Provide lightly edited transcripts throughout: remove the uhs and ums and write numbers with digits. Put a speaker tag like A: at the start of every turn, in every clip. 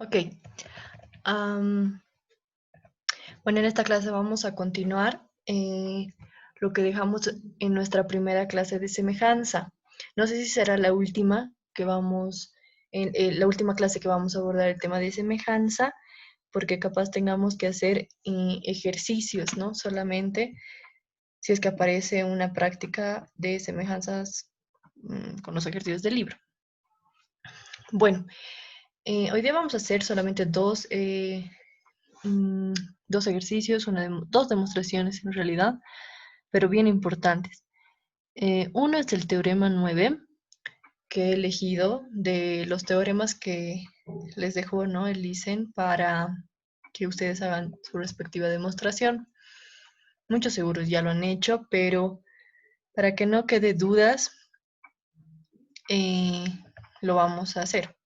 A: Ok. Am, bueno, en esta clase vamos a continuar lo que dejamos en nuestra primera clase de semejanza. No sé si será la última que vamos, la última clase que vamos a abordar el tema de semejanza, porque capaz tengamos que hacer ejercicios, ¿no? Solamente si es que aparece una práctica de semejanzas con los ejercicios del libro. Bueno, hoy día vamos a hacer solamente dos ejercicios, dos demostraciones en realidad, pero bien importantes. Uno es el teorema 9, que he elegido de los teoremas que les dejo, ¿no?, el listen para que ustedes hagan su respectiva demostración. Muchos seguros ya lo han hecho, pero para que no quede dudas, lo vamos a hacer.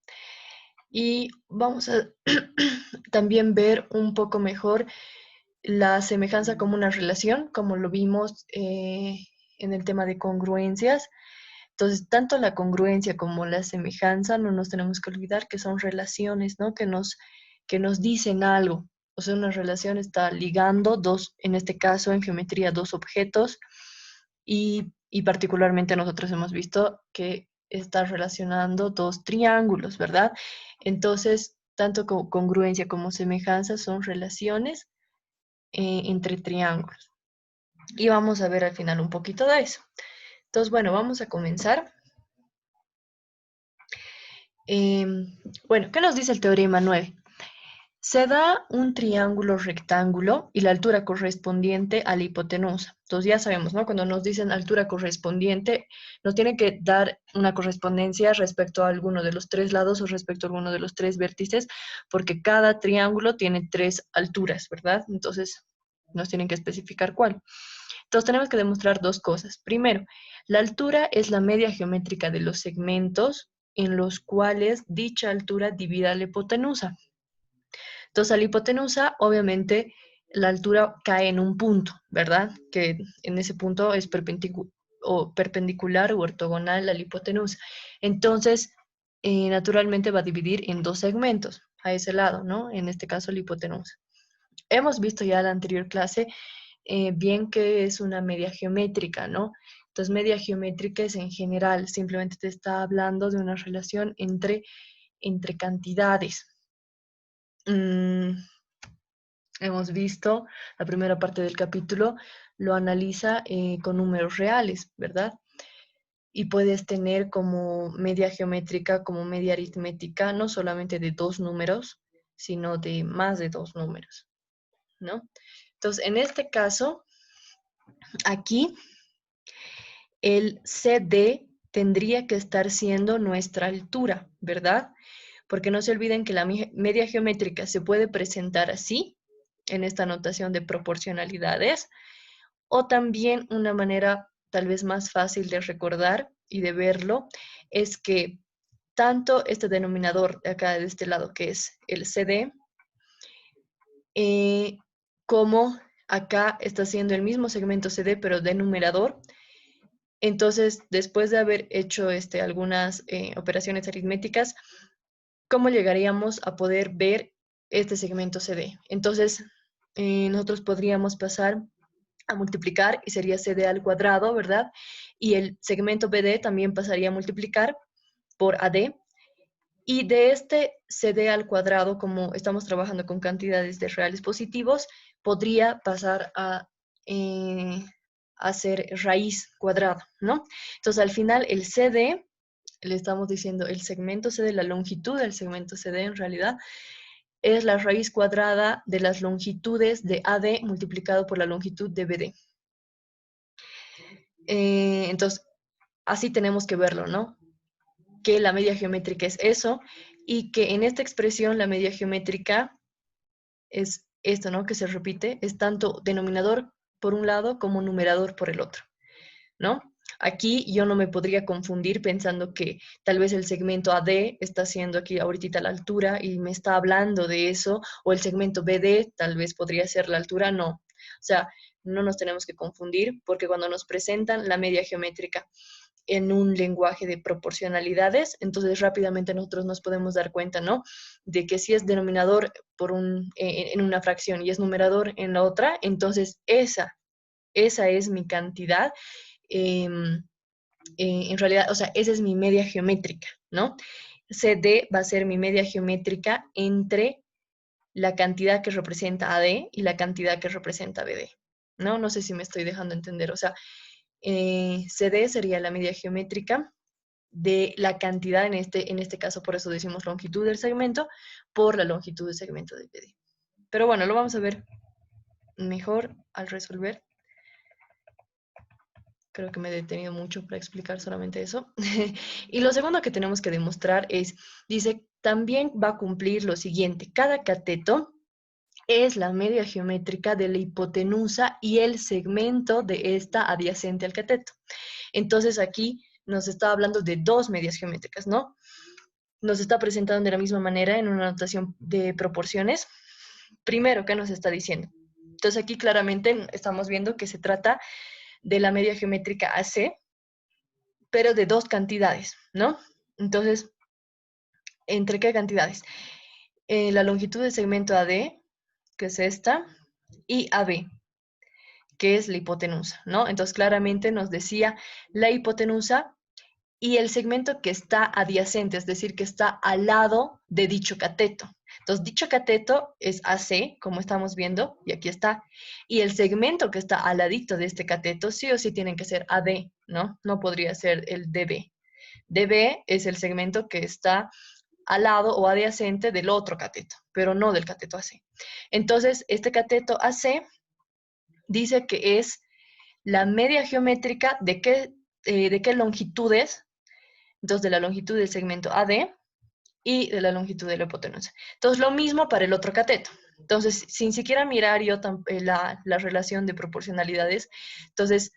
A: Y vamos a también ver un poco mejor la semejanza como una relación, como lo vimos en el tema de congruencias. Entonces, tanto la congruencia como la semejanza, no nos tenemos que olvidar que son relaciones, ¿no? Que nos dicen algo. O sea, una relación está ligando dos, en este caso en geometría, dos objetos, y particularmente nosotros hemos visto que está relacionando dos triángulos, ¿verdad? Entonces, tanto congruencia como semejanza son relaciones entre triángulos. Y vamos a ver al final un poquito de eso. Entonces, bueno, vamos a comenzar. Bueno, ¿qué nos dice el teorema 9? Se da un triángulo rectángulo y la altura correspondiente a la hipotenusa. Entonces ya sabemos, ¿no? Cuando nos dicen altura correspondiente, nos tiene que dar una correspondencia respecto a alguno de los tres lados o respecto a alguno de los tres vértices, porque cada triángulo tiene tres alturas, ¿verdad? Entonces nos tienen que especificar cuál. Entonces tenemos que demostrar dos cosas. Primero, la altura es la media geométrica de los segmentos en los cuales dicha altura divida la hipotenusa. Entonces, a la hipotenusa, obviamente, la altura cae en un punto, ¿verdad? Que en ese punto es perpendicular o ortogonal a la hipotenusa. Entonces, naturalmente va a dividir en dos segmentos, a ese lado, ¿no? En este caso, la hipotenusa. Hemos visto ya en la anterior clase bien que es una media geométrica, ¿no? Entonces, media geométrica es en general, simplemente te está hablando de una relación entre cantidades. Hemos visto la primera parte del capítulo, lo analiza con números reales, ¿verdad? Y puedes tener como media geométrica, como media aritmética, no solamente de dos números, sino de más de dos números, ¿no? Entonces, en este caso, aquí, el CD tendría que estar siendo nuestra altura, ¿verdad? Porque no se olviden que la media geométrica se puede presentar así, en esta notación de proporcionalidades, o también una manera tal vez más fácil de recordar y de verlo es que tanto este denominador de acá de este lado, que es el CD, como acá está siendo el mismo segmento CD, pero de numerador. Entonces, después de haber hecho algunas operaciones aritméticas, ¿cómo llegaríamos a poder ver este segmento CD? Entonces, nosotros podríamos pasar a multiplicar y sería CD al cuadrado, ¿verdad? Y el segmento BD también pasaría a multiplicar por AD. Y de este CD al cuadrado, como estamos trabajando con cantidades de reales positivos, podría pasar a hacer raíz cuadrada, ¿no? Entonces, al final, el CD, le estamos diciendo el segmento CD, la longitud del segmento CD en realidad, es la raíz cuadrada de las longitudes de AD multiplicado por la longitud de BD. Entonces, así tenemos que verlo, ¿no? Que la media geométrica es eso y que en esta expresión la media geométrica es esto, ¿no? Que se repite, es tanto denominador por un lado como numerador por el otro, ¿no? Aquí yo no me podría confundir pensando que tal vez el segmento AD está haciendo aquí ahorita la altura y me está hablando de eso, o el segmento BD tal vez podría ser la altura, no. O sea, no nos tenemos que confundir porque cuando nos presentan la media geométrica en un lenguaje de proporcionalidades, entonces rápidamente nosotros nos podemos dar cuenta, ¿no? De que si es denominador en una fracción y es numerador en la otra, entonces esa es mi cantidad. em, en realidad, o sea, esa es mi media geométrica, ¿no? CD va a ser mi media geométrica entre la cantidad que representa AD y la cantidad que representa BD, ¿no? No sé si me estoy dejando entender, o sea, CD sería la media geométrica de la cantidad, en este caso por eso decimos longitud del segmento, por la longitud del segmento de BD. Pero bueno, lo vamos a ver mejor al resolver. Creo que me he detenido mucho para explicar solamente eso. Y lo segundo que tenemos que demostrar es, dice, también va a cumplir lo siguiente. Cada cateto es la media geométrica de la hipotenusa y el segmento de esta adyacente al cateto. Entonces aquí nos está hablando de dos medias geométricas, ¿no? Nos está presentando de la misma manera en una notación de proporciones. Primero, ¿qué nos está diciendo? Entonces aquí claramente estamos viendo que se trata de la media geométrica AC, pero de dos cantidades, ¿no? Entonces, ¿entre qué cantidades? La longitud del segmento AD, que es esta, y AB, que es la hipotenusa, ¿no? Entonces, claramente nos decía la hipotenusa y el segmento que está adyacente, es decir, que está al lado de dicho cateto. Entonces, dicho cateto es AC, como estamos viendo, y aquí está. Y el segmento que está al ladito de este cateto, sí o sí tienen que ser AD, ¿no? No podría ser el DB. DB es el segmento que está al lado o adyacente del otro cateto, pero no del cateto AC. Entonces, este cateto AC dice que es la media geométrica de qué longitudes, entonces de la longitud del segmento AD y de la longitud de la hipotenusa. Entonces, lo mismo para el otro cateto. Entonces, sin siquiera mirar yo la relación de proporcionalidades, entonces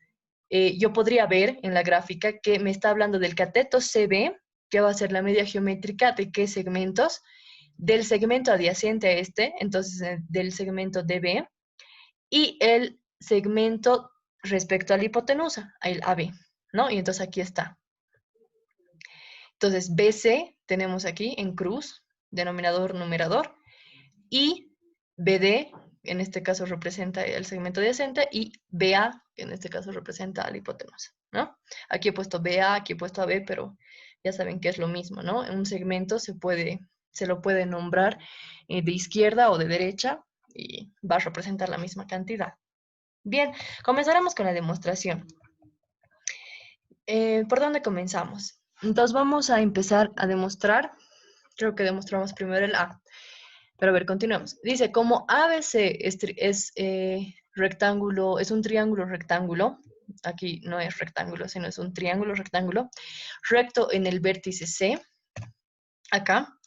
A: yo podría ver en la gráfica que me está hablando del cateto CB, que va a ser la media geométrica de qué segmentos, del segmento adyacente a este, entonces del segmento DB, y el segmento respecto a la hipotenusa, el AB, ¿no? Y entonces aquí está. Entonces, BC tenemos aquí en cruz, denominador, numerador, y BD, en este caso representa el segmento adyacente, y BA, que en este caso representa la hipotenusa, ¿no? Aquí he puesto BA, aquí he puesto AB, pero ya saben que es lo mismo, ¿no? En un segmento se lo puede nombrar de izquierda o de derecha y va a representar la misma cantidad. Bien, comenzaremos con la demostración. ¿Por dónde comenzamos? Entonces vamos a empezar a demostrar, creo que demostramos primero el A, pero a ver, continuamos. Dice, como ABC rectángulo, es un triángulo rectángulo, aquí no es rectángulo, sino es un triángulo rectángulo, recto en el vértice C, acá,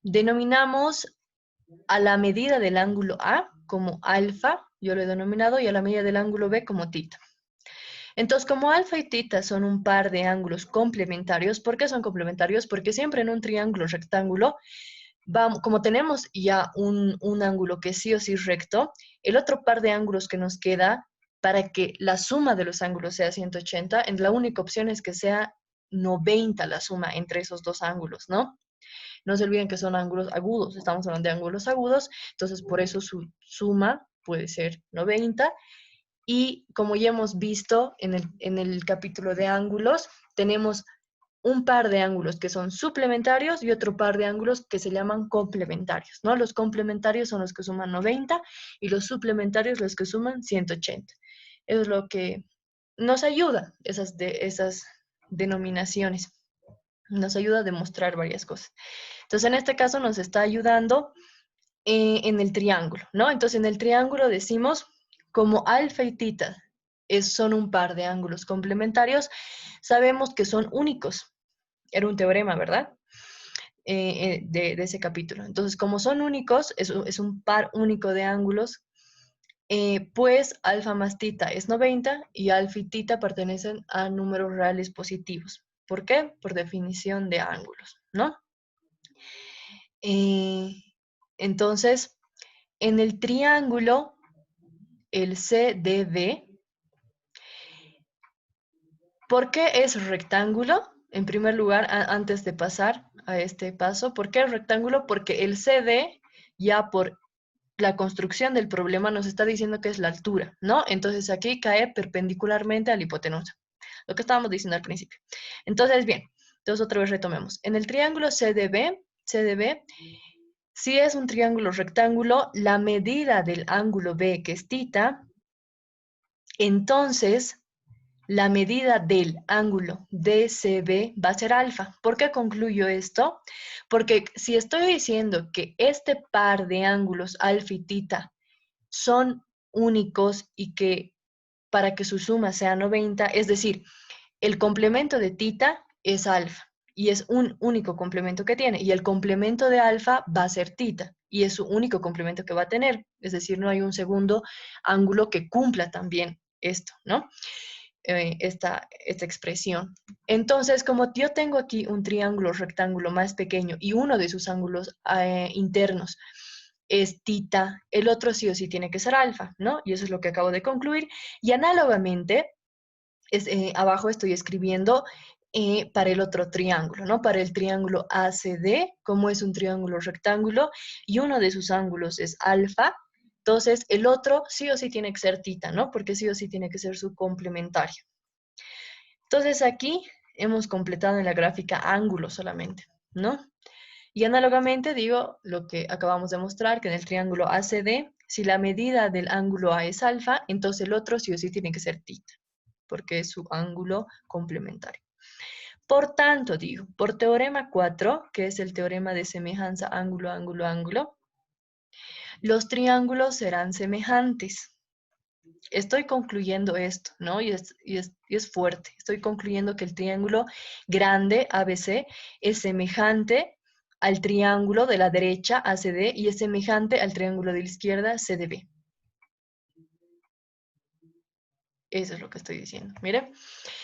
A: denominamos a la medida del ángulo A como alfa, yo lo he denominado, y a la medida del ángulo B como tita. Entonces, como alfa y tita son un par de ángulos complementarios, ¿por qué son complementarios? Porque siempre en un triángulo rectángulo, vamos, como tenemos ya un ángulo que sí o sí recto, el otro par de ángulos que nos queda para que la suma de los ángulos sea 180, la única opción es que sea 90 la suma entre esos dos ángulos, ¿no? No se olviden que son ángulos agudos, estamos hablando de ángulos agudos, entonces por eso su suma puede ser 90. Y como ya hemos visto en el capítulo de ángulos, tenemos un par de ángulos que son suplementarios y otro par de ángulos que se llaman complementarios, ¿no? Los complementarios son los que suman 90 y los suplementarios los que suman 180. Eso es lo que nos ayuda, esas denominaciones. Nos ayuda a demostrar varias cosas. Entonces, en este caso nos está ayudando en el triángulo, ¿no? Entonces, en el triángulo decimos, como alfa y tita son un par de ángulos complementarios, sabemos que son únicos. Era un teorema, ¿verdad? De ese capítulo. Entonces, como son únicos, es un par único de ángulos, pues alfa más tita es 90 y alfa y tita pertenecen a números reales positivos. ¿Por qué? Por definición de ángulos, ¿no? Eh, entonces, en el triángulo, el CDB ¿Por qué es rectángulo? En primer lugar, antes de pasar a este paso, ¿por qué es rectángulo? Porque el CD, ya por la construcción del problema, nos está diciendo que es la altura, ¿no? Entonces aquí cae perpendicularmente a la hipotenusa, lo que estábamos diciendo al principio. Entonces, bien, entonces otra vez retomemos. En el triángulo CDB, si es un triángulo rectángulo, la medida del ángulo B, que es tita, entonces la medida del ángulo DCB va a ser alfa. ¿Por qué concluyo esto? Porque si estoy diciendo que este par de ángulos alfa y tita son únicos y que para que su suma sea 90, es decir, el complemento de tita es alfa y es un único complemento que tiene, y el complemento de alfa va a ser tita y es su único complemento que va a tener, es decir, no hay un segundo ángulo que cumpla también esto, ¿no? Esta expresión. Entonces, como yo tengo aquí un triángulo rectángulo más pequeño y uno de sus ángulos internos es tita, el otro sí o sí tiene que ser alfa, ¿no? Y eso es lo que acabo de concluir. Y análogamente, abajo estoy escribiendo para el otro triángulo, ¿no? Para el triángulo ACD, como es un triángulo rectángulo y uno de sus ángulos es alfa, entonces el otro sí o sí tiene que ser tita, ¿no? Porque sí o sí tiene que ser su complementario. Entonces aquí hemos completado en la gráfica ángulos solamente, ¿no? Y análogamente digo lo que acabamos de mostrar, que en el triángulo ACD, si la medida del ángulo A es alfa, entonces el otro sí o sí tiene que ser tita, porque es su ángulo complementario. Por tanto, digo, por teorema 4, que es el teorema de semejanza ángulo, ángulo, ángulo, los triángulos serán semejantes. Estoy concluyendo esto, ¿no? Y es fuerte. Estoy concluyendo que el triángulo grande ABC es semejante al triángulo de la derecha ACD y es semejante al triángulo de la izquierda CDB. Eso es lo que estoy diciendo. Mire.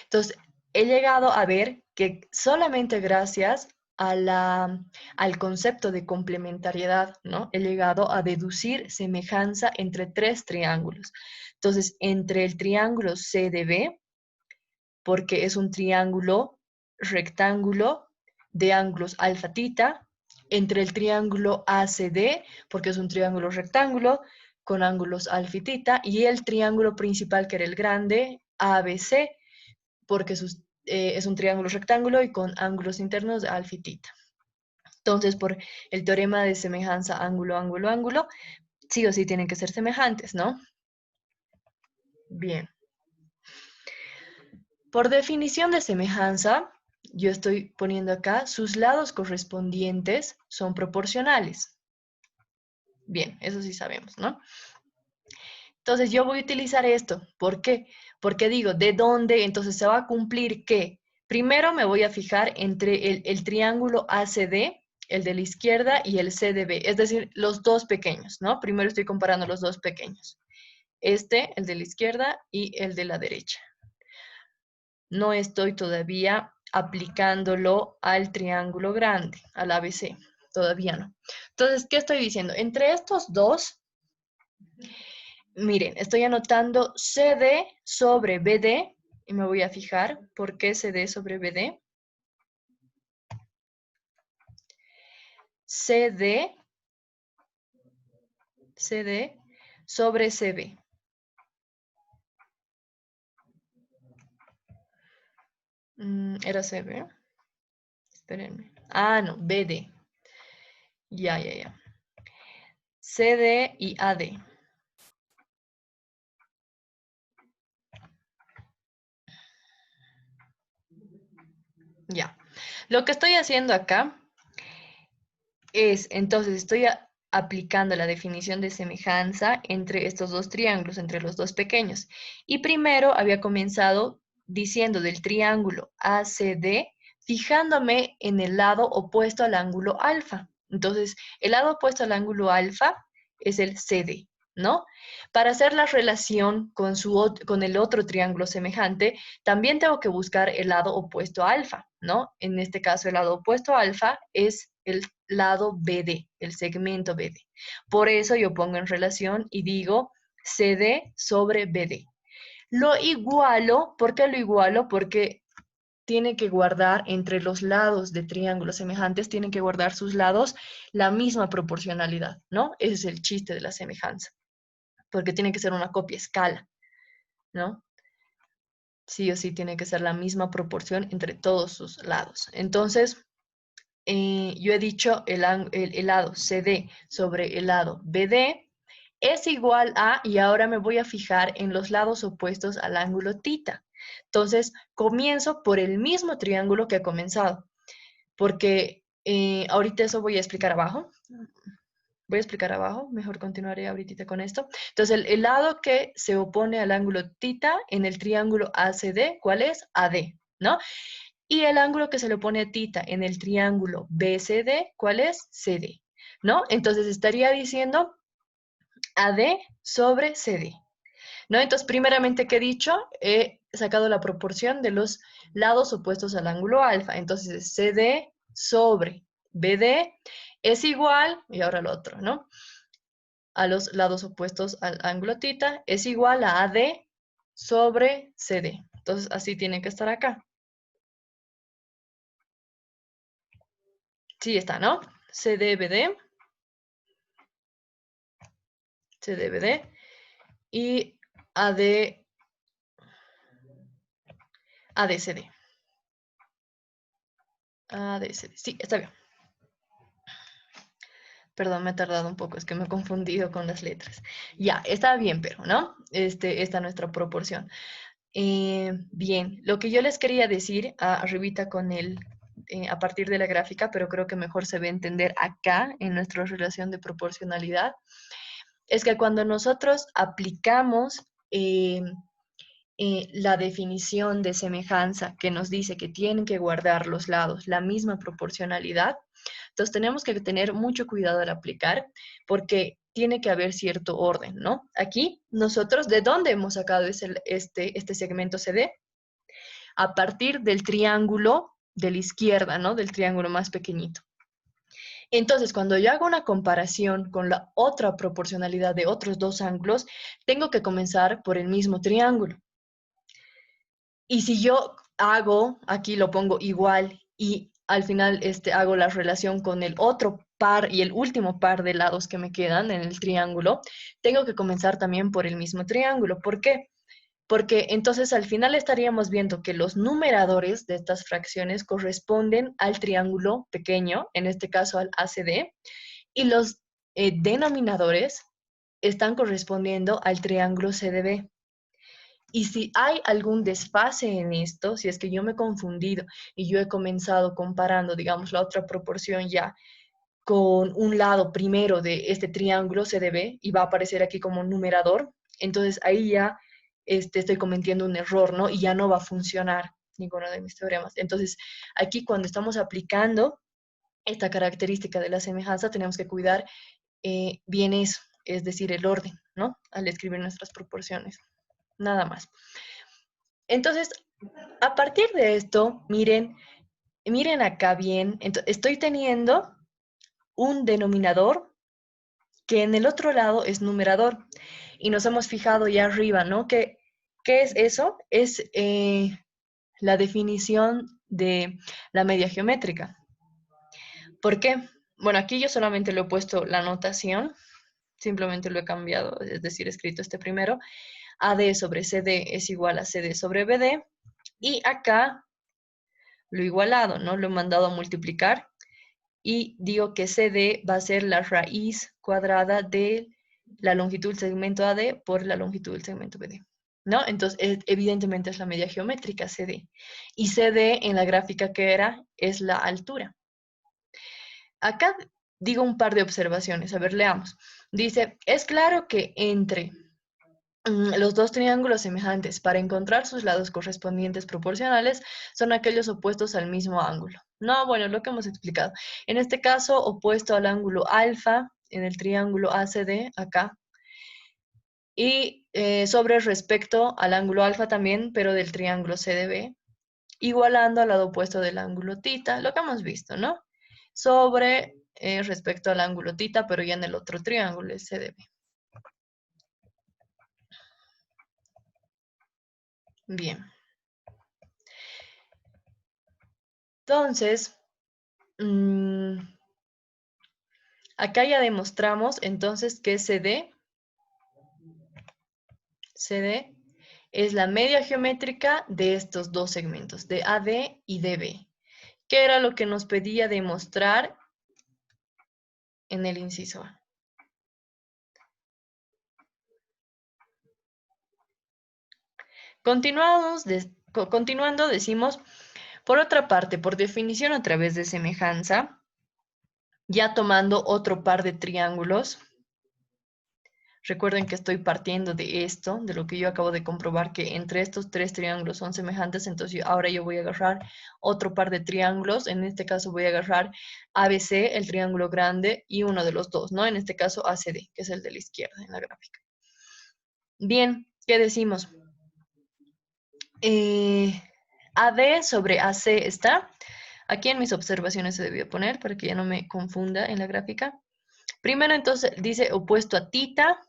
A: Entonces, he llegado a ver que solamente gracias al concepto de complementariedad, ¿no? He llegado a deducir semejanza entre tres triángulos. Entonces, entre el triángulo CDB, porque es un triángulo rectángulo de ángulos alfa tita, entre el triángulo ACD, porque es un triángulo rectángulo con ángulos alfa y tita, y el triángulo principal, que era el grande, ABC, porque es un triángulo rectángulo y con ángulos internos de alfa y tita. Entonces, por el teorema de semejanza ángulo, ángulo, ángulo, sí o sí tienen que ser semejantes, ¿no? Bien. Por definición de semejanza, yo estoy poniendo acá, sus lados correspondientes son proporcionales. Bien, eso sí sabemos, ¿no? Entonces yo voy a utilizar esto. ¿Por qué? Porque digo, ¿de dónde? Entonces se va a cumplir que primero me voy a fijar entre el triángulo ACD, el de la izquierda, y el CDB, es decir, los dos pequeños, ¿no? Primero estoy comparando los dos pequeños. Este, el de la izquierda, y el de la derecha. No estoy todavía aplicándolo al triángulo grande, al ABC. Todavía no. Entonces, ¿qué estoy diciendo? Entre estos dos, miren, estoy anotando CD sobre BD y me voy a fijar por qué CD sobre BD. CD sobre CB. ¿Era CB? Espérenme. Ah, no, BD. Ya, ya, ya. CD y AD. Ya. Lo que estoy haciendo acá es, entonces, estoy aplicando la definición de semejanza entre estos dos triángulos, entre los dos pequeños. Y primero había comenzado diciendo del triángulo ACD, fijándome en el lado opuesto al ángulo alfa. Entonces, el lado opuesto al ángulo alfa es el CD, ¿no? Para hacer la relación con el otro triángulo semejante, también tengo que buscar el lado opuesto a alfa, ¿no? En este caso, el lado opuesto a alfa es el lado BD, el segmento BD. Por eso yo pongo en relación y digo CD sobre BD. Lo igualo, ¿por qué lo igualo? Porque tiene que guardar entre los lados de triángulos semejantes, tienen que guardar sus lados la misma proporcionalidad, ¿no? Ese es el chiste de la semejanza, porque tiene que ser una copia escala, ¿no? Sí o sí tiene que ser la misma proporción entre todos sus lados. Entonces, yo he dicho el lado CD sobre el lado BD es igual a, y ahora me voy a fijar en los lados opuestos al ángulo tita. Entonces, comienzo por el mismo triángulo que he comenzado, porque ahorita eso voy a explicar abajo. Voy a explicar abajo, mejor continuaré ahorita con esto. Entonces, el lado que se opone al ángulo tita en el triángulo ACD, ¿cuál es? AD, ¿no? Y el ángulo que se le opone a tita en el triángulo BCD, ¿cuál es? CD, ¿no? Entonces, estaría diciendo AD sobre CD, ¿no? Entonces, primeramente, ¿qué he dicho? He sacado la proporción de los lados opuestos al ángulo alfa. Entonces, CD sobre BD es igual, y ahora lo otro, ¿no? A los lados opuestos al ángulo tita es igual a AD sobre CD. Entonces, así tiene que estar acá. Sí está, ¿no? CDBD, CDBD y AD, ADCD. ADCD. Sí, está bien. Perdón, me he tardado un poco, es que me he confundido con las letras. Ya, está bien, pero, ¿no? Esta es nuestra proporción. Bien, lo que yo les quería decir arribita con a partir de la gráfica, pero creo que mejor se va a entender acá en nuestra relación de proporcionalidad, es que cuando nosotros aplicamos la definición de semejanza que nos dice que tienen que guardar los lados la misma proporcionalidad, entonces tenemos que tener mucho cuidado al aplicar porque tiene que haber cierto orden, ¿no? Aquí nosotros, ¿de dónde hemos sacado este segmento CD? A partir del triángulo de la izquierda, ¿no? Del triángulo más pequeñito. Entonces, cuando yo hago una comparación con la otra proporcionalidad de otros dos ángulos, tengo que comenzar por el mismo triángulo. Y si yo hago, aquí lo pongo igual y al final hago la relación con el otro par y el último par de lados que me quedan en el triángulo, tengo que comenzar también por el mismo triángulo. ¿Por qué? Porque entonces al final estaríamos viendo que los numeradores de estas fracciones corresponden al triángulo pequeño, en este caso al ACD, y los denominadores están correspondiendo al triángulo CDB. Y si hay algún desfase en esto, si es que yo me he confundido y yo he comenzado comparando, digamos, la otra proporción ya con un lado primero de este triángulo CDB y va a aparecer aquí como numerador, entonces ahí ya estoy cometiendo un error, ¿no? Y ya no va a funcionar ninguno de mis teoremas. Entonces, aquí cuando estamos aplicando esta característica de la semejanza, tenemos que cuidar bien eso, es decir, el orden, ¿no? Al escribir nuestras proporciones. Nada más. Entonces, a partir de esto, miren acá bien, estoy teniendo un denominador que en el otro lado es numerador. Y nos hemos fijado ya arriba, ¿no? ¿Qué es eso? Es la definición de la media geométrica. ¿Por qué? Bueno, aquí yo solamente le he puesto la notación, simplemente lo he cambiado, es decir, he escrito este primero. AD sobre CD es igual a CD sobre BD. Y acá lo igualado, ¿no? Lo he mandado a multiplicar y digo que CD va a ser la raíz cuadrada de la longitud del segmento AD por la longitud del segmento BD, ¿no? Entonces, evidentemente es la media geométrica CD. Y CD en la gráfica que era es la altura. Acá digo un par de observaciones, a ver, leamos. Dice, es claro que entre los dos triángulos semejantes para encontrar sus lados correspondientes proporcionales son aquellos opuestos al mismo ángulo. No, bueno, lo que hemos explicado. En este caso, opuesto al ángulo alfa en el triángulo ACD, acá. Y sobre respecto al ángulo alfa también, pero del triángulo CDB, igualando al lado opuesto del ángulo tita, lo que hemos visto, ¿no? Sobre respecto al ángulo tita, pero ya en el otro triángulo, el CDB. Bien. Entonces, acá ya demostramos entonces que CD es la media geométrica de estos dos segmentos, de AD y DB, que era lo que nos pedía demostrar en el inciso A. Continuando, decimos, por otra parte, por definición a través de semejanza, ya tomando otro par de triángulos. Recuerden que estoy partiendo de esto, de lo que yo acabo de comprobar, que entre estos tres triángulos son semejantes, entonces ahora yo voy a agarrar otro par de triángulos, en este caso voy a agarrar ABC, el triángulo grande, y uno de los dos, ¿no? En este caso ACD, que es el de la izquierda en la gráfica. Bien, ¿qué decimos? AD sobre AC está. Aquí en mis observaciones se debió poner para que ya no me confunda en la gráfica. Primero entonces dice opuesto a tita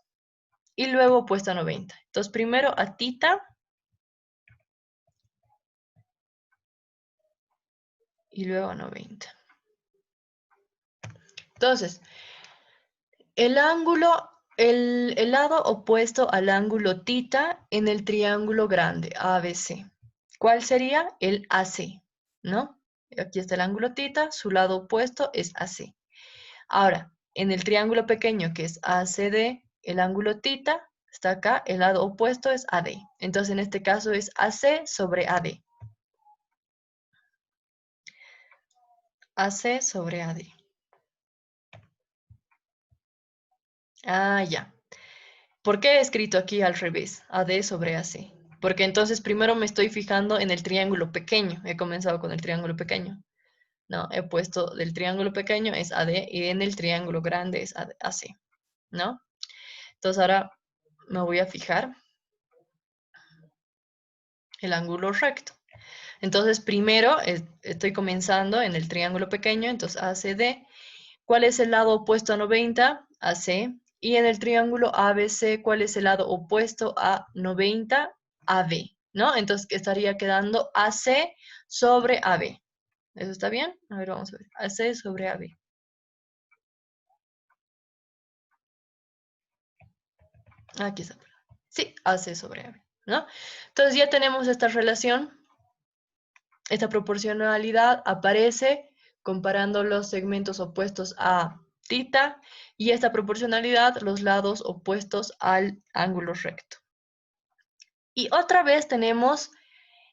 A: y luego opuesto a 90. Entonces primero a tita y luego a 90. Entonces, el ángulo, el lado opuesto al ángulo tita en el triángulo grande ABC. ¿Cuál sería? El AC, ¿no? Aquí está el ángulo tita, su lado opuesto es AC. Ahora, en el triángulo pequeño que es ACD, el ángulo tita está acá, el lado opuesto es AD. Entonces, en este caso es AC sobre AD. AC sobre AD. Ah, ya. ¿Por qué he escrito aquí al revés? AD sobre AC. Porque entonces primero me estoy fijando en el triángulo pequeño. He comenzado con el triángulo pequeño. No, he puesto del triángulo pequeño es AD y en el triángulo grande es AC. ¿No? Entonces ahora me voy a fijar el ángulo recto. Entonces primero estoy comenzando en el triángulo pequeño, entonces ACD. ¿Cuál es el lado opuesto a 90? AC. Y en el triángulo ABC, ¿cuál es el lado opuesto a 90? AB, ¿no? Entonces estaría quedando AC sobre AB. ¿Eso está bien? A ver, vamos a ver. AC sobre AB. Aquí está. Sí, AC sobre AB, ¿no? Entonces ya tenemos esta relación, esta proporcionalidad aparece comparando los segmentos opuestos a tita y esta proporcionalidad los lados opuestos al ángulo recto. Y otra vez tenemos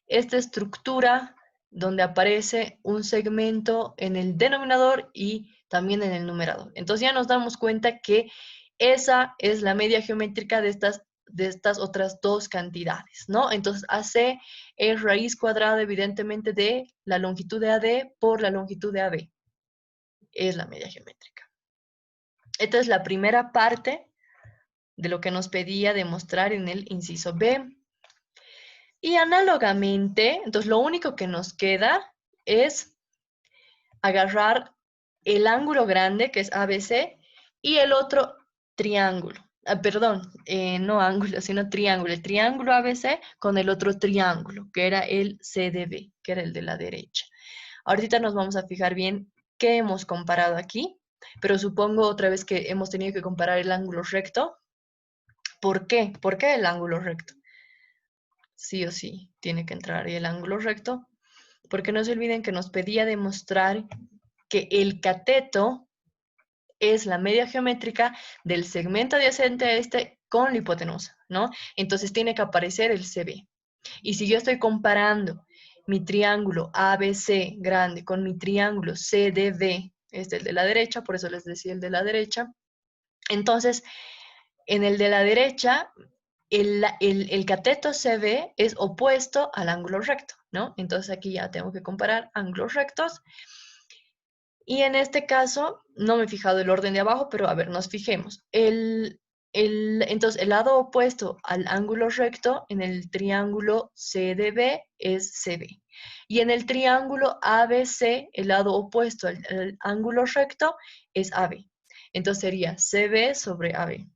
A: esta estructura donde aparece un segmento en el denominador y también en el numerador. Entonces ya nos damos cuenta que esa es la media geométrica de estas otras dos cantidades, ¿no? Entonces AC es raíz cuadrada evidentemente de la longitud de AD por la longitud de AB. Es la media geométrica. Esta es la primera parte de lo que nos pedía demostrar en el inciso B. Y análogamente, entonces lo único que nos queda es agarrar el ángulo grande, que es ABC, y el otro triángulo. Perdón, no ángulo, sino triángulo. El triángulo ABC con el otro triángulo, que era el CDB, que era el de la derecha. Ahorita nos vamos a fijar bien qué hemos comparado aquí, pero supongo otra vez que hemos tenido que comparar el ángulo recto. ¿Por qué? ¿Por qué el ángulo recto? Sí o sí, tiene que entrar ahí el ángulo recto, porque no se olviden que nos pedía demostrar que el cateto es la media geométrica del segmento adyacente a este con la hipotenusa, ¿no? Entonces tiene que aparecer el CB. Y si yo estoy comparando mi triángulo ABC grande con mi triángulo CDB, este es el de la derecha, por eso les decía el de la derecha, entonces en el de la derecha el cateto CB es opuesto al ángulo recto, ¿no? Entonces aquí ya tengo que comparar ángulos rectos. Y en este caso, no me he fijado el orden de abajo, pero a ver, nos fijemos. Entonces, el lado opuesto al ángulo recto en el triángulo CDB es CB. Y en el triángulo ABC, el lado opuesto al ángulo recto es AB. Entonces sería CB sobre AB.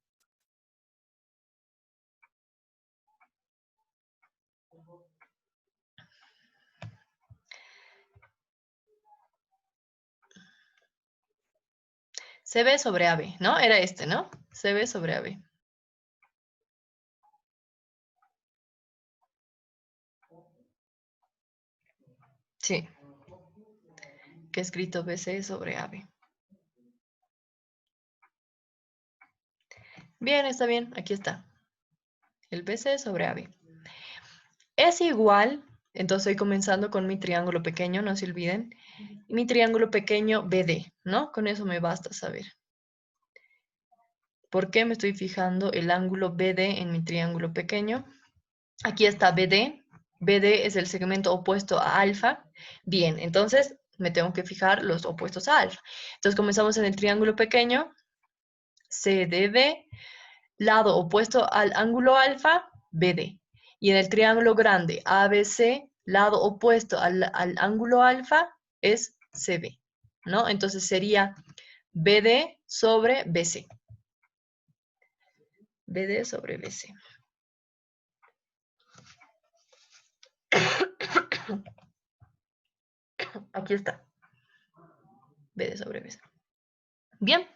A: CB sobre AB, ¿no? Era este, ¿no? CB sobre AB. Sí, que he escrito BC sobre AB. Bien, está bien, aquí está. El BC sobre AB. Es igual, entonces estoy comenzando con mi triángulo pequeño, no se olviden. Mi triángulo pequeño BD, ¿no? Con eso me basta saber. ¿Por qué me estoy fijando el ángulo BD en mi triángulo pequeño? Aquí está BD. BD es el segmento opuesto a alfa. Bien, entonces me tengo que fijar los opuestos a alfa. Entonces comenzamos en el triángulo pequeño, CDB, lado opuesto al ángulo alfa, BD. Y en el triángulo grande, ABC, lado opuesto al ángulo alfa, es CB, ¿no? Entonces sería BD sobre BC. BD sobre BC. Aquí está. BD sobre BC. Bien,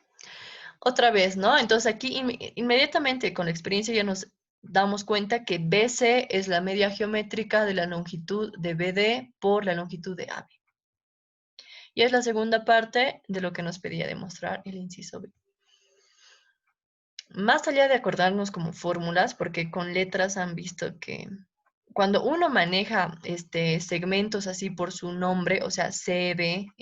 A: otra vez, ¿no? Entonces aquí inmediatamente con la experiencia ya nos damos cuenta que BC es la media geométrica de la longitud de BD por la longitud de AB. Y es la segunda parte de lo que nos pedía demostrar el inciso B. Más allá de acordarnos como fórmulas, porque con letras han visto que cuando uno maneja segmentos así por su nombre, o sea, CB,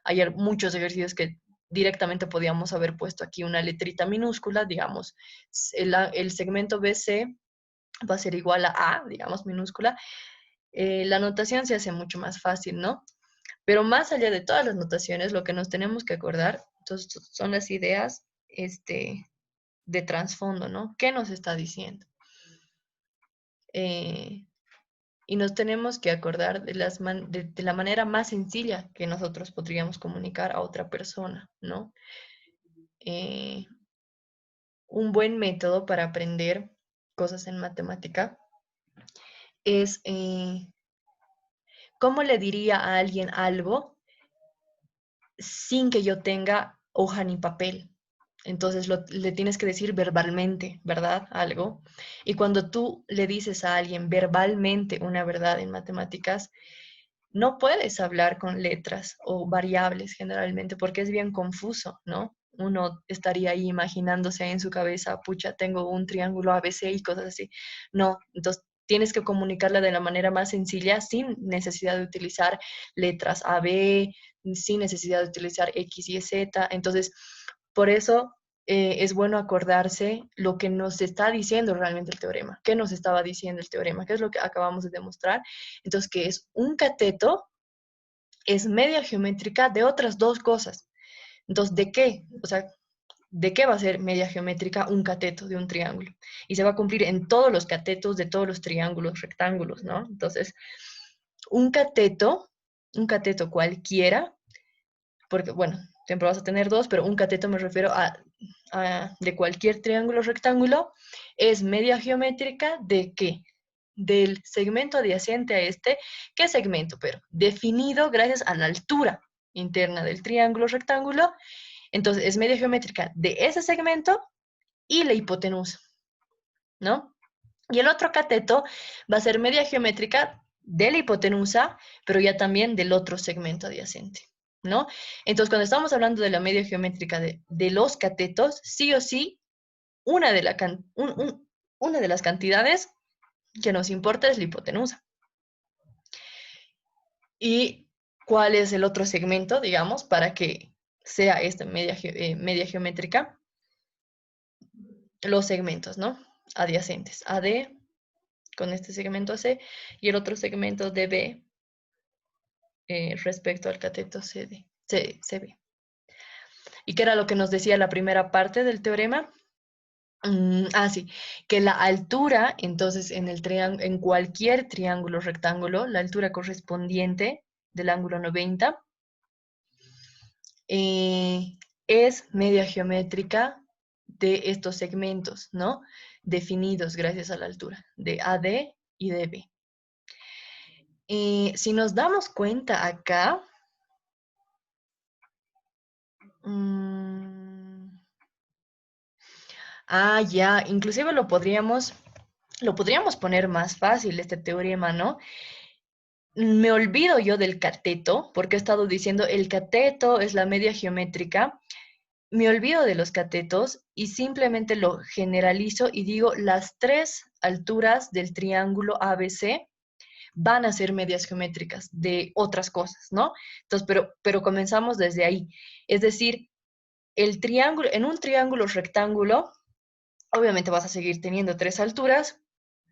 A: hay muchos ejercicios que directamente podíamos haber puesto aquí una letrita minúscula, digamos, el segmento BC va a ser igual a, digamos, minúscula. La notación se hace mucho más fácil, ¿no? Pero más allá de todas las notaciones, lo que nos tenemos que acordar entonces, son las ideas de trasfondo, ¿no? ¿Qué nos está diciendo? Y nos tenemos que acordar de la manera más sencilla que nosotros podríamos comunicar a otra persona, ¿no? Eh, un buen método para aprender cosas en matemática es cómo le diría a alguien algo sin que yo tenga hoja ni papel. Entonces le tienes que decir verbalmente, ¿verdad? Algo. Y cuando tú le dices a alguien verbalmente una verdad en matemáticas, no puedes hablar con letras o variables generalmente porque es bien confuso, ¿no? Uno estaría ahí imaginándose en su cabeza, pucha, tengo un triángulo ABC y cosas así. No, entonces tienes que comunicarla de la manera más sencilla sin necesidad de utilizar letras AB, sin necesidad de utilizar X y Z. Entonces, por eso es bueno acordarse lo que nos está diciendo realmente el teorema. ¿Qué nos estaba diciendo el teorema? ¿Qué es lo que acabamos de demostrar? Entonces, que es un cateto, es media geométrica de otras dos cosas. Entonces, ¿de qué? O sea, ¿de qué va a ser media geométrica un cateto de un triángulo? Y se va a cumplir en todos los catetos de todos los triángulos, rectángulos, ¿no? Entonces, un cateto, un cateto cualquiera, porque, bueno, siempre vas a tener dos, pero un cateto me refiero de cualquier triángulo rectángulo, es media geométrica de qué? Del segmento adyacente a este. ¿Qué segmento? Pero definido gracias a la altura interna del triángulo rectángulo. Entonces, es media geométrica de ese segmento y la hipotenusa, ¿no? Y el otro cateto va a ser media geométrica de la hipotenusa, pero ya también del otro segmento adyacente, ¿no? Entonces, cuando estamos hablando de la media geométrica de los catetos, sí o sí, una de, una de las cantidades que nos importa es la hipotenusa. ¿Y cuál es el otro segmento, digamos, para que sea esta media geométrica? Los segmentos, ¿no? Adyacentes. AD con este segmento C y el otro segmento DB respecto al cateto CB. ¿Y qué era lo que nos decía la primera parte del teorema? Sí, que la altura, entonces, en cualquier triángulo rectángulo, la altura correspondiente del ángulo 90 es media geométrica de estos segmentos, ¿no? Definidos gracias a la altura de AD y DB. Si nos damos cuenta acá, Ah, ya, inclusive lo podríamos poner más fácil este teorema, ¿no? Me olvido yo del cateto, porque he estado diciendo el cateto es la media geométrica. Me olvido de los catetos y simplemente lo generalizo y digo las tres alturas del triángulo ABC van a ser medias geométricas de otras cosas, ¿no? Entonces, pero comenzamos desde ahí. Es decir, el triángulo, en un triángulo rectángulo, obviamente vas a seguir teniendo tres alturas,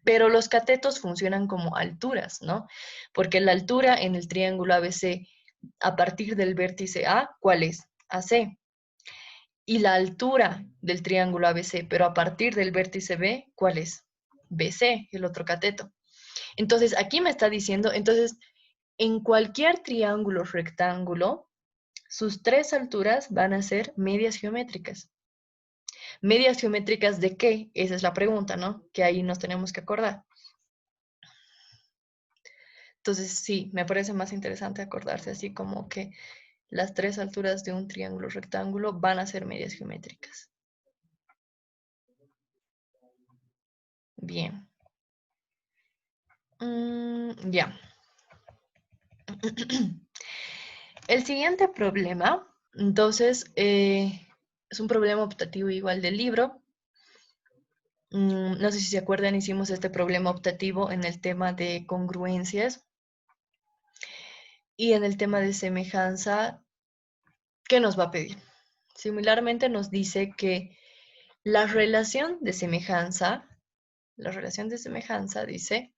A: pero los catetos funcionan como alturas, ¿no? Porque la altura en el triángulo ABC a partir del vértice A, ¿cuál es? AC. Y la altura del triángulo ABC, pero a partir del vértice B, ¿cuál es? BC, el otro cateto. Entonces, aquí me está diciendo, entonces, en cualquier triángulo rectángulo, sus tres alturas van a ser medias geométricas. ¿Medias geométricas de qué? Esa es la pregunta, ¿no? Que ahí nos tenemos que acordar. Entonces, sí, me parece más interesante acordarse así como que las tres alturas de un triángulo rectángulo van a ser medias geométricas. Bien. Ya. El siguiente problema, entonces, es un problema optativo igual del libro. No sé si se acuerdan, hicimos este problema optativo en el tema de congruencias y en el tema de semejanza. ¿Qué nos va a pedir? Similarmente nos dice que la relación de semejanza dice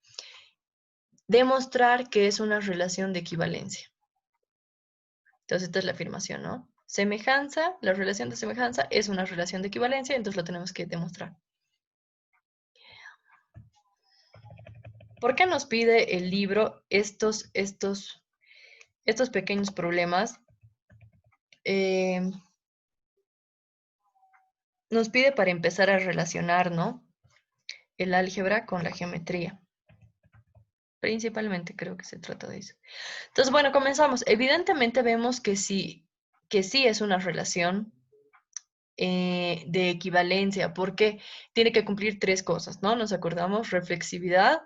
A: demostrar que es una relación de equivalencia. Entonces, esta es la afirmación, ¿no? Semejanza, la relación de semejanza es una relación de equivalencia, entonces lo tenemos que demostrar. ¿Por qué nos pide el libro estos pequeños problemas? Eh, nos pide para empezar a relacionar, ¿no? El álgebra con la geometría. Principalmente creo que se trata de eso. Entonces, bueno, comenzamos. Evidentemente vemos que sí es una relación de equivalencia, porque tiene que cumplir tres cosas, ¿no? Nos acordamos, reflexividad,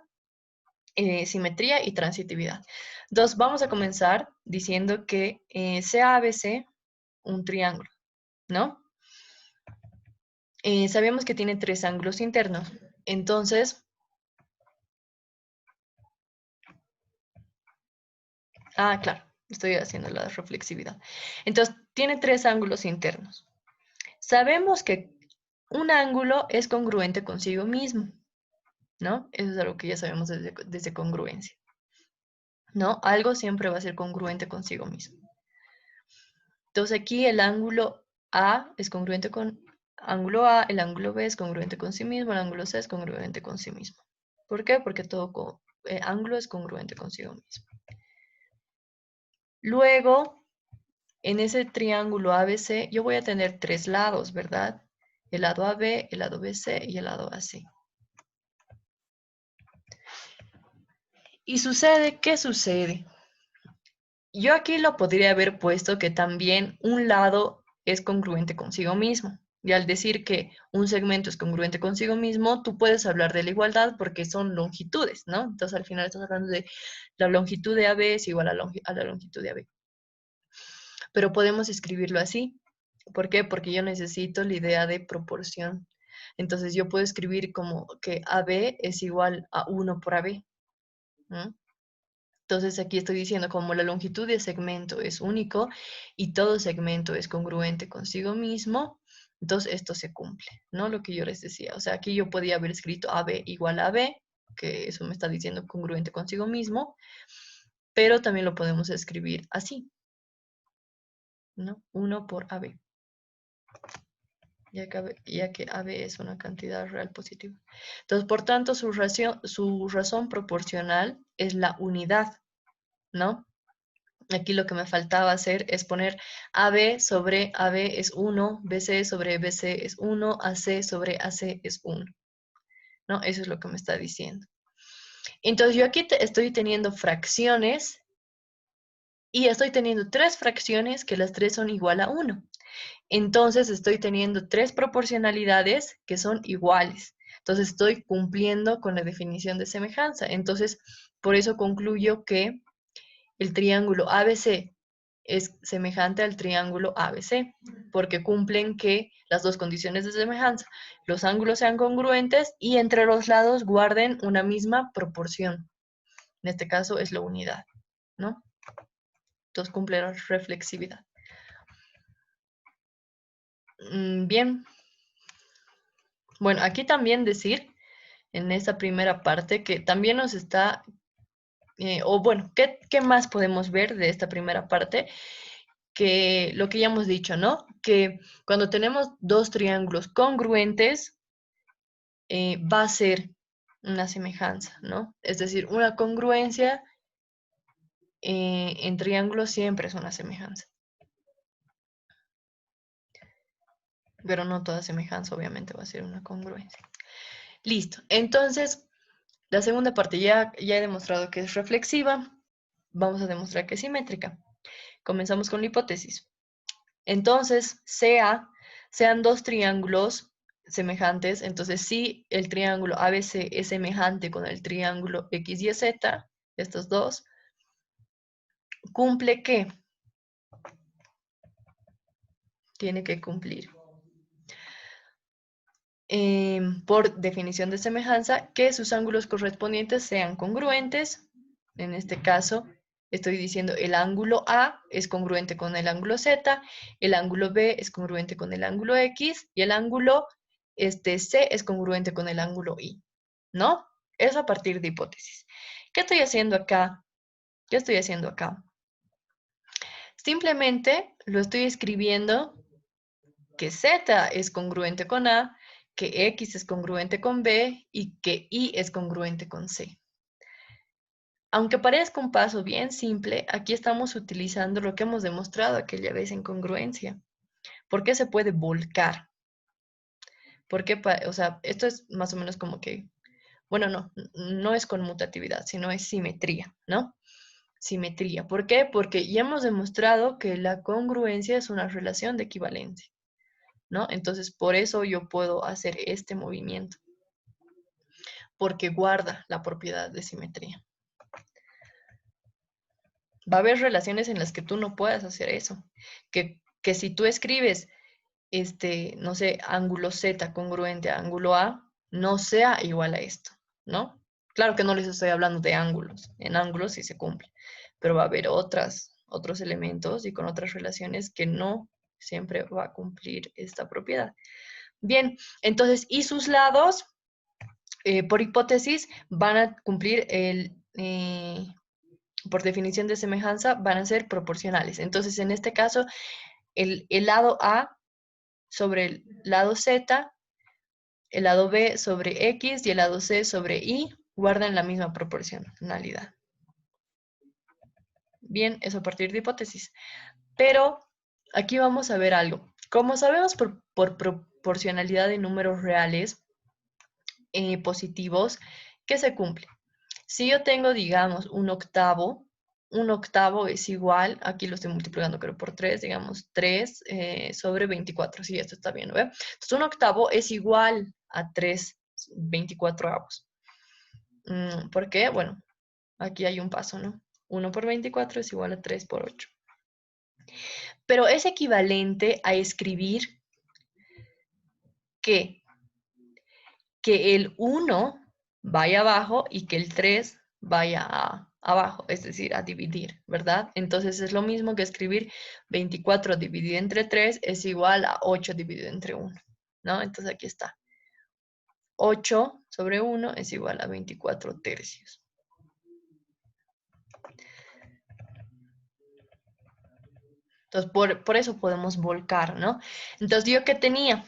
A: simetría y transitividad. Entonces, vamos a comenzar diciendo que sea ABC un triángulo, ¿no? Sabemos que tiene tres ángulos internos. Entonces, claro, estoy haciendo la reflexividad. Entonces, tiene tres ángulos internos. Sabemos que un ángulo es congruente consigo mismo, ¿no? Eso es algo que ya sabemos desde congruencia, ¿no? Algo siempre va a ser congruente consigo mismo. Entonces aquí el ángulo A es congruente con ángulo A, el ángulo B es congruente con sí mismo, el ángulo C es congruente con sí mismo. ¿Por qué? Porque todo ángulo es congruente consigo mismo. Luego, en ese triángulo ABC, yo voy a tener tres lados, ¿verdad? El lado AB, el lado BC y el lado AC. Y sucede, ¿qué sucede? Yo aquí lo podría haber puesto que también un lado es congruente consigo mismo. Y al decir que un segmento es congruente consigo mismo, tú puedes hablar de la igualdad porque son longitudes, ¿no? Entonces al final estás hablando de la longitud de AB es igual a la longitud de AB. Pero podemos escribirlo así. ¿Por qué? Porque yo necesito la idea de proporción. Entonces yo puedo escribir como que AB es igual a 1 por AB, ¿no? Entonces aquí estoy diciendo como la longitud de segmento es único y todo segmento es congruente consigo mismo, entonces esto se cumple, ¿no? Lo que yo les decía. O sea, aquí yo podía haber escrito AB igual a AB, que eso me está diciendo congruente consigo mismo, pero también lo podemos escribir así, ¿no? 1 por AB, ya que AB es una cantidad real positiva. Entonces, por tanto, su razón proporcional es la unidad, ¿no? Aquí lo que me faltaba hacer es poner AB sobre AB es 1, BC sobre BC es 1, AC sobre AC es 1, ¿no? Eso es lo que me está diciendo. Entonces yo aquí estoy teniendo fracciones Y estoy teniendo tres fracciones que las tres son igual a 1. Entonces estoy teniendo tres proporcionalidades que son iguales. Entonces estoy cumpliendo con la definición de semejanza. Entonces, por eso concluyo que el triángulo ABC es semejante al triángulo ABC, porque cumplen que las dos condiciones de semejanza, los ángulos sean congruentes y entre los lados guarden una misma proporción. En este caso es la unidad, ¿no? Entonces cumple la reflexividad. Bien. Bueno, aquí también decir, en esta primera parte, que también nos está, o bueno, ¿qué más podemos ver de esta primera parte? Que lo que ya hemos dicho, ¿no? Que cuando tenemos dos triángulos congruentes, va a ser una semejanza, ¿no? Es decir, una congruencia en triángulos siempre es una semejanza. Pero no toda semejanza, obviamente, va a ser una congruencia. Listo. Entonces, la segunda parte ya he demostrado que es reflexiva. Vamos a demostrar que es simétrica. Comenzamos con la hipótesis. Entonces, sean dos triángulos semejantes, entonces si el triángulo ABC es semejante con el triángulo XYZ, estos dos, ¿cumple qué? Tiene que cumplir. Por definición de semejanza, que sus ángulos correspondientes sean congruentes. En este caso, estoy diciendo el ángulo A es congruente con el ángulo Z, el ángulo B es congruente con el ángulo X y el ángulo C es congruente con el ángulo Y, ¿no? Eso a partir de hipótesis. ¿Qué estoy haciendo acá? ¿Qué estoy haciendo acá? Simplemente lo estoy escribiendo que Z es congruente con A, que X es congruente con B y que Y es congruente con C. Aunque parezca un paso bien simple, aquí estamos utilizando lo que hemos demostrado aquella vez en congruencia. ¿Por qué se puede volcar? Porque, o sea, esto es más o menos como que, bueno, no es conmutatividad, sino es simetría, ¿no? Simetría. ¿Por qué? Porque ya hemos demostrado que la congruencia es una relación de equivalencia, ¿no? Entonces, por eso yo puedo hacer este movimiento, porque guarda la propiedad de simetría. Va a haber relaciones en las que tú no puedas hacer eso. Que si tú escribes, no sé, ángulo Z congruente a ángulo A, no sea igual a esto, ¿no? Claro que no les estoy hablando de ángulos. En ángulos sí se cumple. Pero va a haber otros elementos y con otras relaciones que no siempre va a cumplir esta propiedad. Bien, entonces, y sus lados, por hipótesis, van a cumplir por definición de semejanza, van a ser proporcionales. Entonces, en este caso, el lado A sobre el lado Z, el lado B sobre X y el lado C sobre Y guardan la misma proporcionalidad. Bien, eso a partir de hipótesis. Pero aquí vamos a ver algo. Como sabemos por proporcionalidad de números reales positivos, ¿qué se cumple? Si yo tengo, digamos, un octavo es igual, aquí lo estoy multiplicando creo por 3, digamos 3 sobre 24, sí, esto está bien, ¿no? Entonces un octavo es igual a 3 24avos. ¿Por qué? Bueno, aquí hay un paso, ¿no? 1 por 24 es igual a 3 por 8. Pero es equivalente a escribir que el 1 vaya abajo y que el 3 vaya abajo, es decir, a dividir, ¿verdad? Entonces es lo mismo que escribir 24 dividido entre 3 es igual a 8 dividido entre 1, ¿no? Entonces aquí está. 8 sobre 1 es igual a 24 tercios. Entonces, por eso podemos volcar, ¿no? Entonces, ¿yo qué tenía?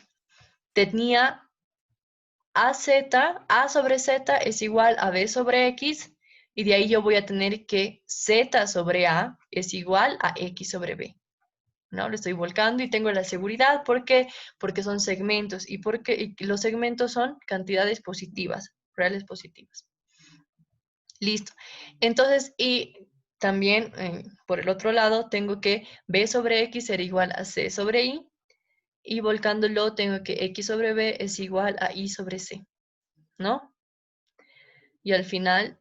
A: Tenía A sobre Z es igual a B sobre X, y de ahí yo voy a tener que Z sobre A es igual a X sobre B, ¿no? Lo estoy volcando y tengo la seguridad. ¿Por qué? Porque son segmentos y porque los segmentos son cantidades positivas, reales positivas. Listo. Entonces, y también, por el otro lado, tengo que B sobre X será igual a C sobre Y, y volcándolo tengo que X sobre B es igual a Y sobre C, ¿no? Y al final,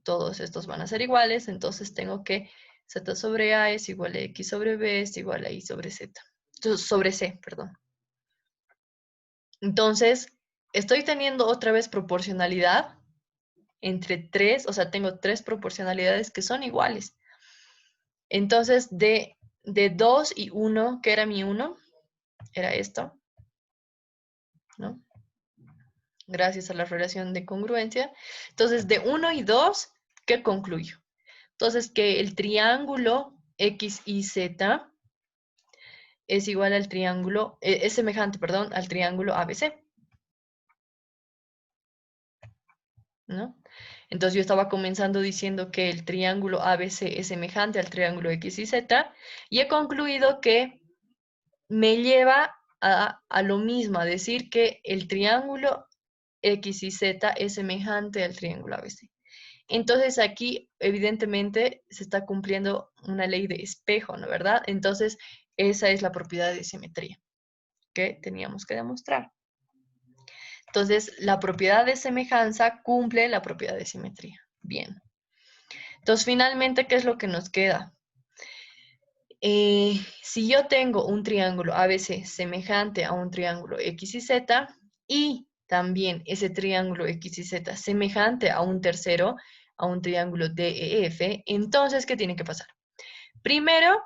A: todos estos van a ser iguales, entonces tengo que Z sobre A es igual a X sobre B es igual a Y sobre Z. Entonces, sobre C, perdón. Entonces, estoy teniendo otra vez proporcionalidad entre tres, o sea, tengo tres proporcionalidades que son iguales. Entonces, de 2 y 1, ¿qué era mi 1? Era esto, ¿no? Gracias a la relación de congruencia. Entonces, de 1 y 2, ¿qué concluyo? Entonces, que el triángulo X y Z es igual al triángulo, es semejante, perdón, al triángulo ABC, ¿no? Entonces yo estaba comenzando diciendo que el triángulo ABC es semejante al triángulo X y Z, y he concluido que me lleva a lo mismo, a decir que el triángulo X y Z es semejante al triángulo ABC. Entonces aquí evidentemente se está cumpliendo una ley de espejo, ¿no? ¿Verdad? Entonces esa es la propiedad de simetría que teníamos que demostrar. Entonces la propiedad de semejanza cumple la propiedad de simetría. Bien. Entonces finalmente, ¿qué es lo que nos queda? Si yo tengo un triángulo ABC semejante a un triángulo X y Z y también ese triángulo X y Z semejante a un tercero, a un triángulo DEF, entonces, ¿qué tiene que pasar? Primero,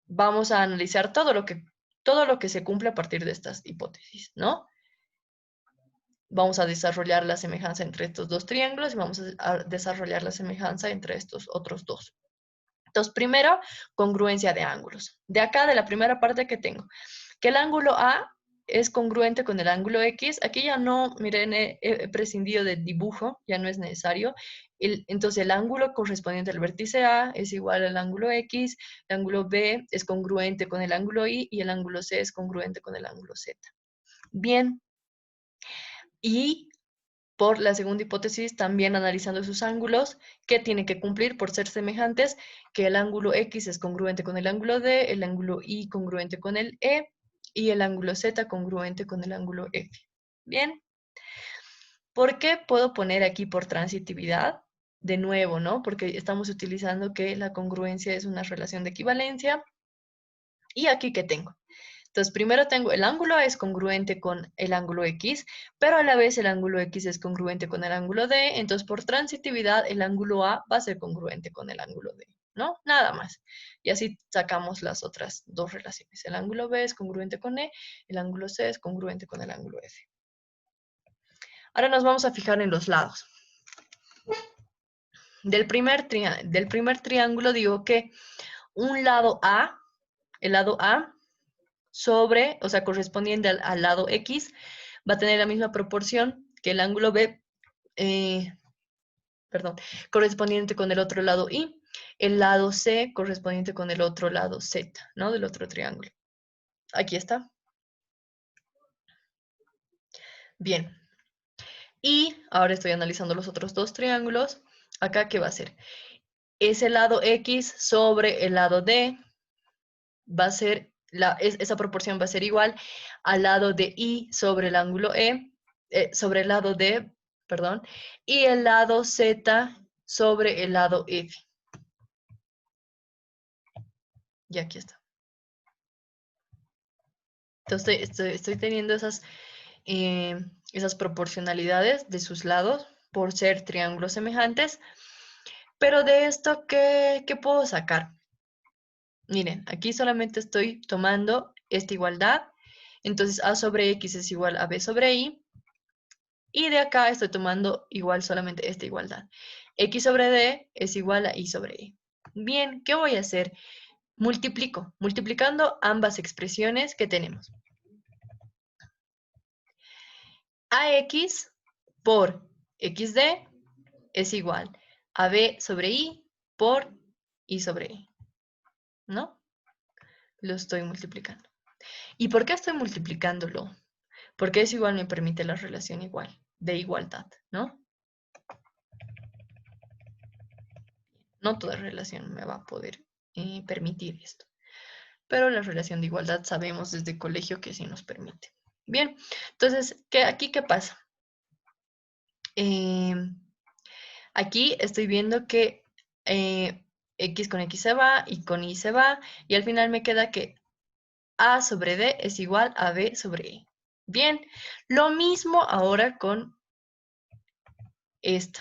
A: vamos a analizar todo lo que se cumple a partir de estas hipótesis, ¿no? Vamos a desarrollar la semejanza entre estos dos triángulos y vamos a desarrollar la semejanza entre estos otros dos. Entonces, primero, congruencia de ángulos. De acá, de la primera parte que tengo, que el ángulo A es congruente con el ángulo X. Aquí ya no, miren, he prescindido del dibujo, ya no es necesario. Entonces, el ángulo correspondiente al vértice A es igual al ángulo X, el ángulo B es congruente con el ángulo Y y el ángulo C es congruente con el ángulo Z. Bien, y por la segunda hipótesis, también analizando sus ángulos, que tienen que cumplir por ser semejantes, que el ángulo X es congruente con el ángulo D, el ángulo Y congruente con el E, y el ángulo Z congruente con el ángulo F. Bien. ¿Por qué puedo poner aquí por transitividad? De nuevo, ¿no? Porque estamos utilizando que la congruencia es una relación de equivalencia. ¿Y aquí qué tengo? Entonces, primero tengo el ángulo A es congruente con el ángulo X, pero a la vez el ángulo X es congruente con el ángulo D, entonces por transitividad el ángulo A va a ser congruente con el ángulo D, ¿no? Nada más. Y así sacamos las otras dos relaciones. El ángulo B es congruente con E, el ángulo C es congruente con el ángulo F. Ahora nos vamos a fijar en los lados. Del primer triángulo digo que un lado A, el lado A, sobre, o sea, correspondiente al lado X, va a tener la misma proporción que el ángulo B, perdón, correspondiente con el otro lado Y, el lado C correspondiente con el otro lado Z, ¿no? Del otro triángulo. Aquí está. Bien. Y ahora estoy analizando los otros dos triángulos. Acá, ¿qué va a ser? Ese lado X sobre el lado D va a ser, esa proporción va a ser igual al lado de Y sobre el ángulo sobre el lado D, perdón, y el lado Z sobre el lado F. Y aquí está. Entonces estoy teniendo esas proporcionalidades de sus lados por ser triángulos semejantes. Pero de esto, ¿qué puedo sacar? Miren, aquí solamente estoy tomando esta igualdad. Entonces A sobre X es igual a B sobre Y. Y de acá estoy tomando igual solamente esta igualdad. X sobre D es igual a Y sobre Y. Bien, ¿qué voy a hacer? Multiplico. Multiplicando ambas expresiones que tenemos. AX por XD es igual a B sobre Y por Y sobre Y. ¿No? Lo estoy multiplicando. ¿Y por qué estoy multiplicándolo? Porque eso igual me permite la relación igual, de igualdad, ¿no? No toda relación me va a poder permitir esto. Pero la relación de igualdad sabemos desde colegio que sí nos permite. Bien, entonces, ¿aquí qué pasa? Aquí estoy viendo que X con X se va y con Y se va, y al final me queda que A sobre D es igual a B sobre E. Bien, lo mismo ahora con esto,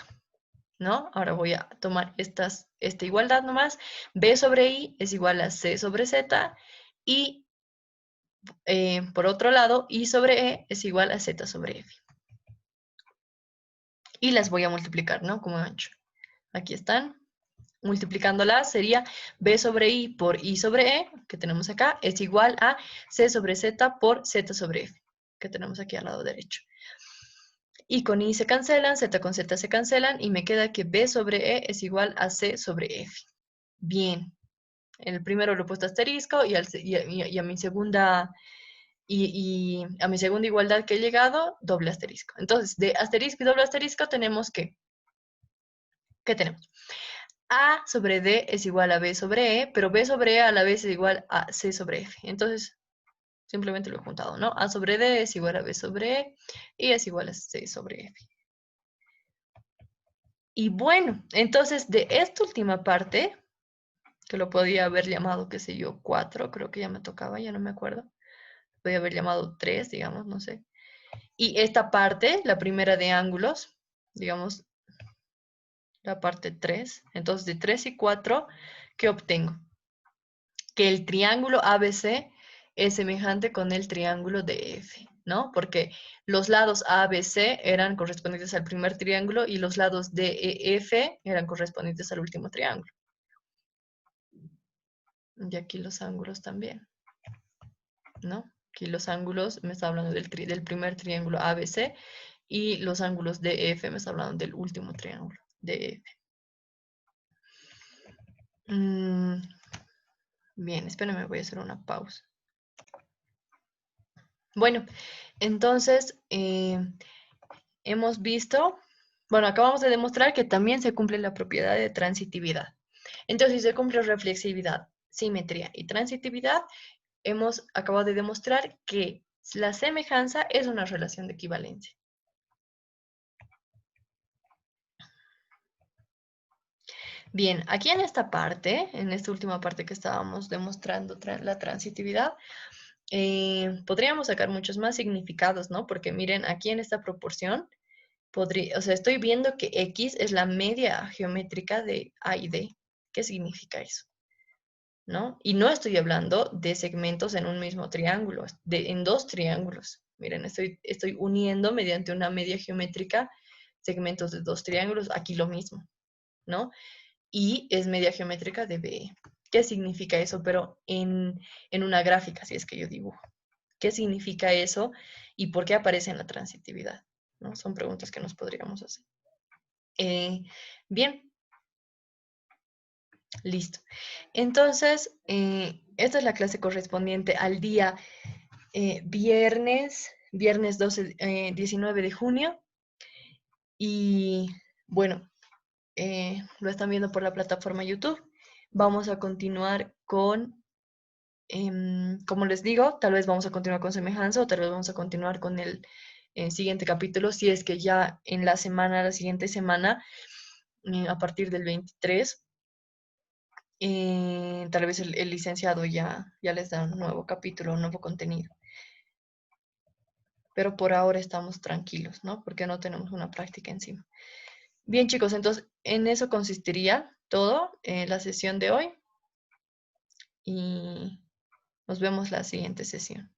A: ¿no? Ahora voy a tomar esta igualdad nomás. B sobre I es igual a C sobre Z, y por otro lado, I sobre E es igual a Z sobre F. Y las voy a multiplicar, ¿no? Como he hecho. Aquí están. Multiplicándolas sería B sobre I por I sobre E, que tenemos acá, es igual a C sobre Z por Z sobre F, que tenemos aquí al lado derecho. Y con I se cancelan, Z con Z se cancelan, y me queda que B sobre E es igual a C sobre F. Bien. En el primero lo he puesto asterisco, y a mi segunda... a mi segunda igualdad que he llegado, doble asterisco. Entonces, de asterisco y doble asterisco tenemos que... ¿Qué tenemos? A sobre D es igual a B sobre E, pero B sobre E a la vez es igual a C sobre F. Entonces, simplemente lo he juntado, ¿no? A sobre D es igual a B sobre E y es igual a C sobre F. Y bueno, entonces de esta última parte, que lo podía haber llamado, qué sé yo, 4, creo que ya me tocaba, ya no me acuerdo. Podía haber llamado 3, digamos, no sé. Y esta parte, la primera de ángulos, digamos, la parte 3. Entonces, de 3 y 4, ¿qué obtengo? Que el triángulo ABC es semejante con el triángulo DF, ¿no? Porque los lados ABC eran correspondientes al primer triángulo y los lados DEF eran correspondientes al último triángulo. Y aquí los ángulos también, ¿no? Aquí los ángulos me está hablando del primer triángulo ABC, y los ángulos DF me está hablando del último triángulo DF. Bien, espérenme, voy a hacer una pausa. Bueno, entonces hemos visto, bueno, acabamos de demostrar que también se cumple la propiedad de transitividad. Entonces, si se cumple reflexividad, simetría y transitividad, hemos acabado de demostrar que la semejanza es una relación de equivalencia. Bien, aquí en esta parte, en esta última parte que estábamos demostrando la transitividad, podríamos sacar muchos más significados, ¿no? Porque miren, aquí en esta proporción, o sea, estoy viendo que X es la media geométrica de A y D. ¿Qué significa eso? ¿No? Y no estoy hablando de segmentos en un mismo triángulo, en dos triángulos. Miren, estoy uniendo mediante una media geométrica segmentos de dos triángulos, aquí lo mismo, ¿no? Y es media geométrica de BE. ¿Qué significa eso? Pero en una gráfica, si es que yo dibujo. ¿Qué significa eso y por qué aparece en la transitividad? ¿No? Son preguntas que nos podríamos hacer. Bien, listo. Entonces, esta es la clase correspondiente al día viernes 19 de junio. Y bueno, lo están viendo por la plataforma YouTube. Vamos a continuar con, como les digo, tal vez vamos a continuar con semejanza, o tal vez vamos a continuar con el siguiente capítulo, si es que ya en la siguiente semana, a partir del 23, tal vez el licenciado ya les da un nuevo capítulo, un nuevo contenido. Pero por ahora estamos tranquilos, ¿no? Porque no tenemos una práctica encima. Bien, chicos, entonces en eso consistiría todo la sesión de hoy, y nos vemos la siguiente sesión.